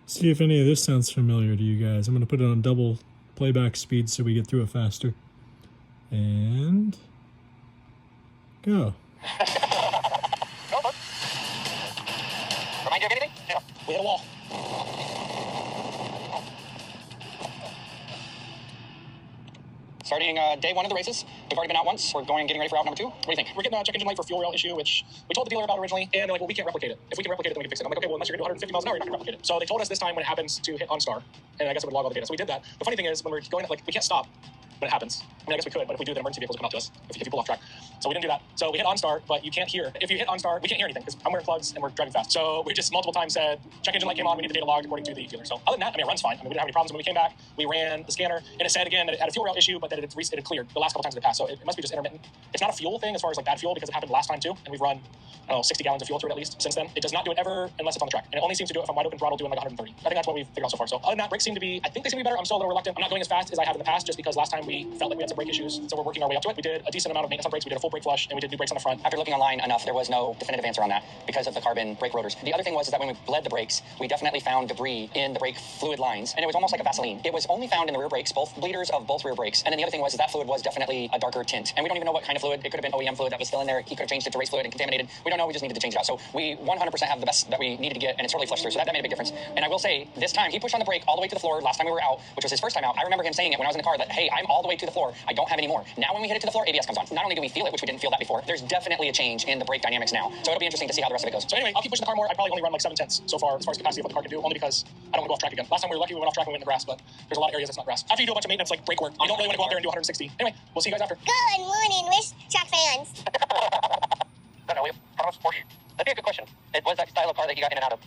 See if any of this sounds familiar to you guys. I'm going to put it on double playback speed so we get through it faster. And go. Remind you of anything? Yeah. We hit a wall. Starting day one of the races. We've already been out once. We're getting ready for out number 2. What do you think? We're getting a check engine light for fuel rail issue, which we told the dealer about originally, and they're like, well, we can't replicate it. If we can replicate it, then we can fix it. I'm like, okay, well, unless you're going to do 150 miles an hour, you're not going to replicate it. So they told us this time when it happens to hit OnStar, and I guess it would log all the data. So we did that. The funny thing is, when we're going, like, we can't stop when it happens. I mean, I guess we could, but if we do, then emergency vehicles will come out to us if you pull off track. So we didn't do that. So we hit OnStar, but you can't hear. If you hit OnStar, we can't hear anything because I'm wearing plugs and we're driving fast. So we just multiple times said, check engine light came on, we need the data logged according to the dealer. So other than that, I mean, it runs fine. I mean, we didn't have any problems. When we came back, we ran the scanner, and it said again that it had a fuel rail issue, but that it had cleared the last couple times that it passed. So it must be just intermittent. It's not a fuel thing as far as like bad fuel because it happened last time too, and we've run, I don't know, 60 gallons of fuel through it at least since then. It does not do it ever unless it's on the track, and it only seems to do it if I'm wide open throttle doing like 130. I think that's what we've figured out so far. So other than that, brakes seem to be, I think they seem to be better. I'm still a little reluctant. I'm not going as fast as I have in the past just because last time we felt like we had some brake issues, so we're working our way up to it. We did a decent amount of maintenance on brakes. We did a full brake flush, and we did new brakes on the front. After looking online enough, there was no definitive answer on that because of the carbon brake rotors. The other thing was that when we bled the brakes, we definitely found debris in the brake fluid lines, and it was almost like a Vaseline. It was only found in the rear brakes, both bleeders of both rear brakes. And then the other thing was that fluid was definitely a darker tint, and we don't even know what kind of fluid. It could have been OEM fluid that was still in there. He could have changed it to race fluid and contaminated. We don't know. We just needed to change it out. So we 100% have the best that we needed to get, and it's totally flushed through. So that made a big difference. And I will say, this time he pushed on the brake all the way to the floor. Last time we were out, which was his first time out, I remember him saying it when I was in the car that, hey, I'm all the way to the floor. I don't have any more. Now when we hit it to the floor, ABS comes on. Not only do we feel it, which we didn't feel that before, there's definitely a change in the brake dynamics now. So it'll be interesting to see how the rest of it goes. So anyway, I'll keep pushing the car more. I probably only run like 7/10 so far as capacity of what the car can do, only because I don't want to go off track again. Last time we were lucky we went off track and we went in the grass, but there's a lot of areas that's not grass. After you do a bunch of maintenance like brake work, you don't really want to go out there and do 160. Anyway, we'll see you guys after. Good morning, Wish Track fans. No, we have Porsche. That'd be a good question. It was that style of car that you got in and out of.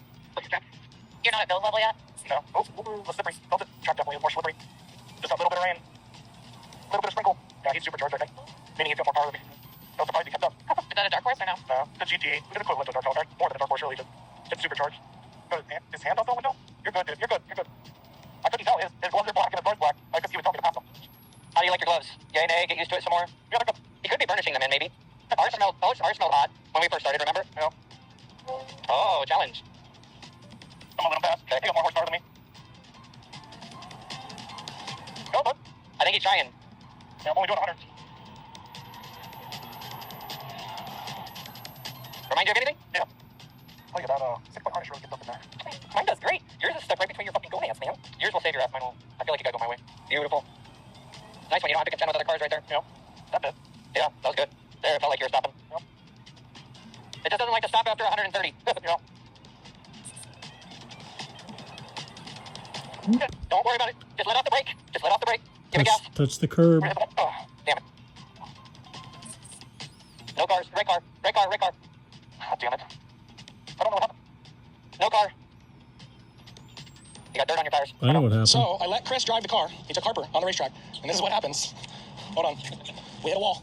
You're not at build level yet? No. Oh, the slippery. Felt it. Track definitely more slippery. Just a little bit of rain. A little bit of sprinkle. Yeah, he's supercharged, I think. Meaning he's got more power than me. I was surprised he kept up. Is that a dark horse or no? No, it's a GT. It's equivalent to a dark horse. More than a dark horse, really. Just it's supercharged. Got his hand off the window. You're good, dude. You're good. You're good. I couldn't tell. His gloves are black and his car's black. I could see he was telling me to pass them. How do you like your gloves? Yay, nay, get used to it some more? Yeah, they're good. You could be burnishing them in, maybe. Ours smelled hot when we first started, remember? Yeah. Oh, challenge. I'm a little fast. Okay. He got more horsepower than me. Go, bud. I think he's trying. Yeah, I'm only doing 100. Remind you of anything? Yeah. Look at that 6-point harness really gets up in there. Mine does great. Yours is stuck right between your fucking gonads, man. Yours will save your ass. Mine will. I feel like you gotta go my way. Beautiful. Nice one. You don't have to contend with other cars right there. Yeah. That did. Yeah, that was good. There, it felt like you were stopping. Yeah. It just doesn't like to stop after 130. Yeah. Don't worry about it. Just let off the brake. Just let off the brake. Give it gas. Touch the curb. Oh, damn it. No cars. Red car. Red car. Red car. God damn it. I don't know what happened. No car. You got dirt on your tires. I know what happened. So I let Chris drive the car. He took Harper on the racetrack. And this is what happens. Hold on. We hit a wall.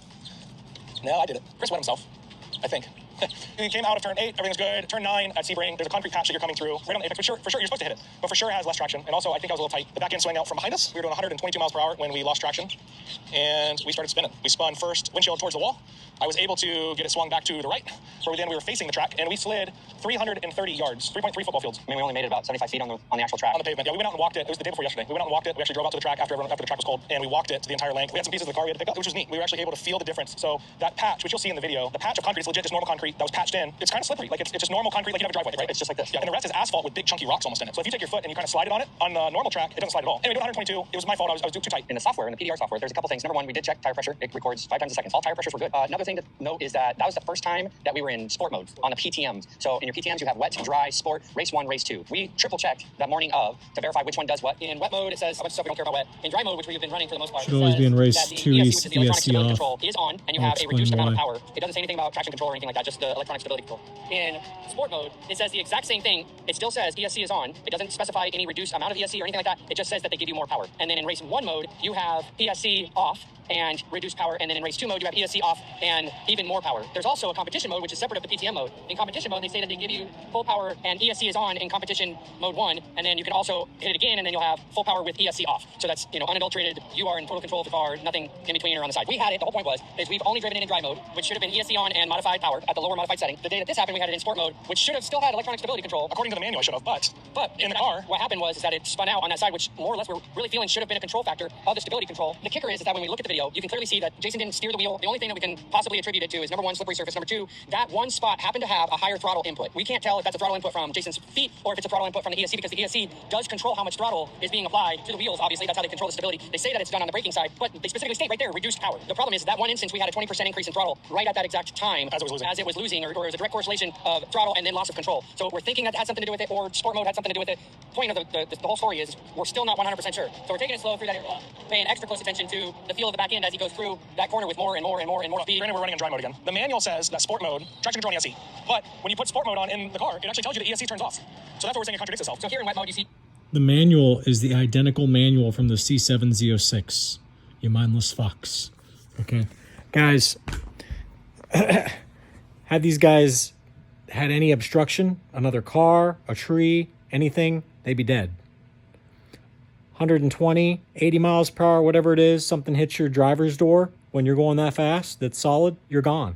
No, I did it. Chris wet himself. I think. He came out of turn 8, everything's good. Turn 9 at Sebring, there's a concrete patch that you're coming through. Right on the apex, for sure you're supposed to hit it. But for sure it has less traction. And also I think I was a little tight. The back end swung out from behind us. We were doing 122 miles per hour when we lost traction. And we started spinning. We spun first windshield towards the wall. I was able to get it swung back to the right, where then we were facing the track, and we slid 330 yards, 3.3 football fields. I mean, we only made it about 75 feet on the actual track. On the pavement. Yeah, we went out and walked it. It was the day before yesterday. We went out and walked it. We actually drove out to the track after the track was cold, and we walked it to the entire length. We had some pieces of the car we had to pick up, which was neat. We were actually able to feel the difference. So that patch, which you'll see in the video, the patch of concrete is legit just normal concrete that was patched in. It's kind of slippery. Like it's just normal concrete like you have a driveway, right? It's just like this. Yeah, and the rest is asphalt with big chunky rocks almost in it. So if you take your foot and you kind of slide it on it, on the normal track, it doesn't slide at all. Anyway, 122. It was my fault. I was too tight. In the software, in the PDR software, there's a couple things. Number one, we did check tire pressure. It records 5 times a second. All tire pressures were good. Another thing to note is that was the first time that we were in sport mode on the PTMs. So in your PTMs, you have wet, dry, sport, race 1, race 2. We triple checked that morning of to verify which one does what. In wet mode, it says a bunch of stuff we don't care about wet. In dry mode, which we've been running for the most part, Should always be in race 2 ESC, which is the electronic ESC stability off. control, is on, and you I'll have a reduced explain amount of why. power. It doesn't say anything about traction control or anything like that, just the electronic stability control. In sport mode, it says the exact same thing. It still says ESC is on. It doesn't specify any reduced amount of ESC or anything like that. It just says that they give you more power. And then in race 1 mode, you have ESC off, and reduced power. And then in race 2 mode, you have ESC off and even more power. There's also a competition mode, which is separate of the PTM mode. In competition mode, they say that they give you full power and ESC is on in competition mode 1. And then you can also hit it again, and then you'll have full power with ESC off. So that's, unadulterated. You are in total control of the car, nothing in between or on the side. We had it. The whole point is we've only driven it in dry mode, which should have been ESC on and modified power at the lower modified setting. The day that this happened, we had it in sport mode, which should have still had electronic stability control. According to the manual, I should have, but in the car, what happened was that it spun out on that side, which more or less we're really feeling should have been a control factor of the stability control. The kicker is that when we look at the video, you can clearly see that Jason didn't steer the wheel. The only thing that we can possibly attribute it to is number 1, slippery surface. Number 2, that one spot happened to have a higher throttle input. We can't tell if that's a throttle input from Jason's feet or if it's a throttle input from the ESC, because the ESC does control how much throttle is being applied to the wheels. Obviously, that's how they control the stability. They say that it's done on the braking side, but they specifically state right there, reduced power. The problem is that one instance we had a 20% increase in throttle right at that exact time as it was losing, or it was a direct correlation of throttle and then loss of control. So we're thinking that had something to do with it, or sport mode had something to do with it. Point of the whole story is we're still not 100% sure. So we're taking it slow through that area, paying extra close attention to the feel of the back end as he goes through that corner with more and more and more and more speed. Granted, we're running in dry mode again. The manual says that sport mode, traction control and ESC. But when you put sport mode on in the car, it actually tells you the ESC turns off. So that's what we're saying, it contradicts itself. So here in wet mode, you see The manual is the identical manual from the C7Z06. You mindless fucks. Okay. Guys, had these guys had any obstruction, another car, a tree, anything, they'd be dead. 120, 80 miles per hour, whatever it is, something hits your driver's door when you're going that fast, that's solid, you're gone.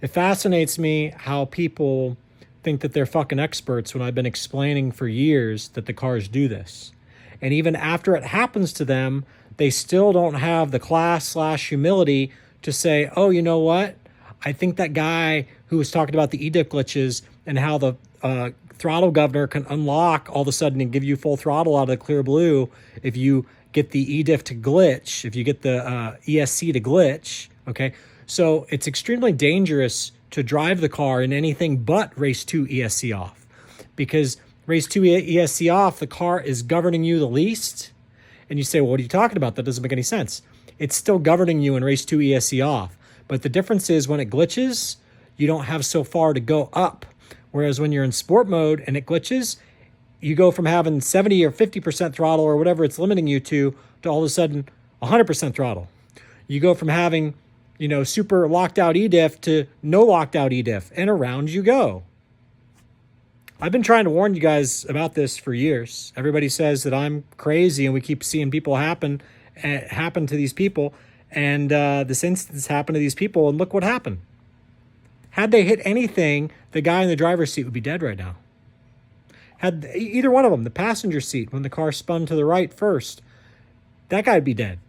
It fascinates me how people think that they're fucking experts when I've been explaining for years that the cars do this. And even after it happens to them, they still don't have the class/humility to say, oh, you know what? I think that guy who was talking about the ediff glitches and how the throttle governor can unlock all of a sudden and give you full throttle out of the clear blue if you get the ediff to glitch, if you get the ESC to glitch, okay? So it's extremely dangerous to drive the car in anything but race 2 ESC off, because race 2 ESC off, the car is governing you the least. And you say, well, what are you talking about? That doesn't make any sense. It's still governing you in race 2 ESC off. But the difference is when it glitches, you don't have so far to go up. Whereas when you're in sport mode and it glitches, you go from having 70 or 50% throttle or whatever it's limiting you to all of a sudden 100% throttle. You go from having, super locked out ediff to no locked out ediff, and around you go. I've been trying to warn you guys about this for years. Everybody says that I'm crazy, and we keep seeing people happen to these people. And this instance happened to these people, and look what happened. Had they hit anything, the guy in the driver's seat would be dead right now. Had either one of them, the passenger seat, when the car spun to the right first, that guy would be dead.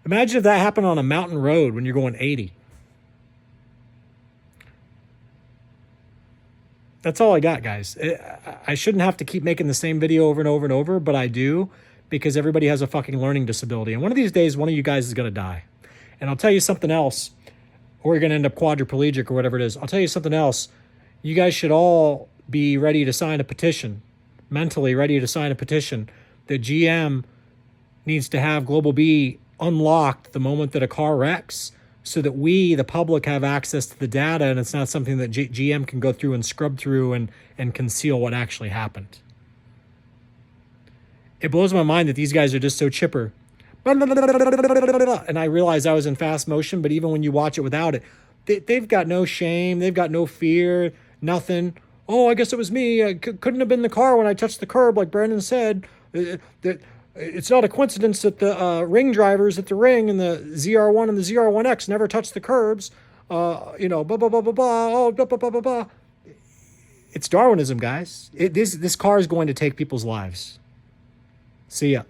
Imagine if that happened on a mountain road when you're going 80. That's all I got, guys. I shouldn't have to keep making the same video over and over and over, but I do, because everybody has a fucking learning disability. And one of these days, one of you guys is going to die. And I'll tell you something else, or you're going to end up quadriplegic or whatever it is. I'll tell you something else. You guys should all be ready to sign a petition, mentally ready to sign a petition, that GM needs to have Global B unlocked the moment that a car wrecks, so that we, the public, have access to the data, and it's not something that GM can go through and scrub through and conceal what actually happened. It blows my mind that these guys are just so chipper. And I realize I was in fast motion, but even when you watch it without it, they've got no shame, they've got no fear, nothing. Oh, I guess it was me. I couldn't have been the car when I touched the curb, like Brandon said. It's not a coincidence that the ring drivers at the ring and the ZR1 and the ZR1X never touched the curbs. Blah, blah, blah, blah, blah, oh, blah, blah, blah, blah, blah. It's Darwinism, guys. This car is going to take people's lives. See ya.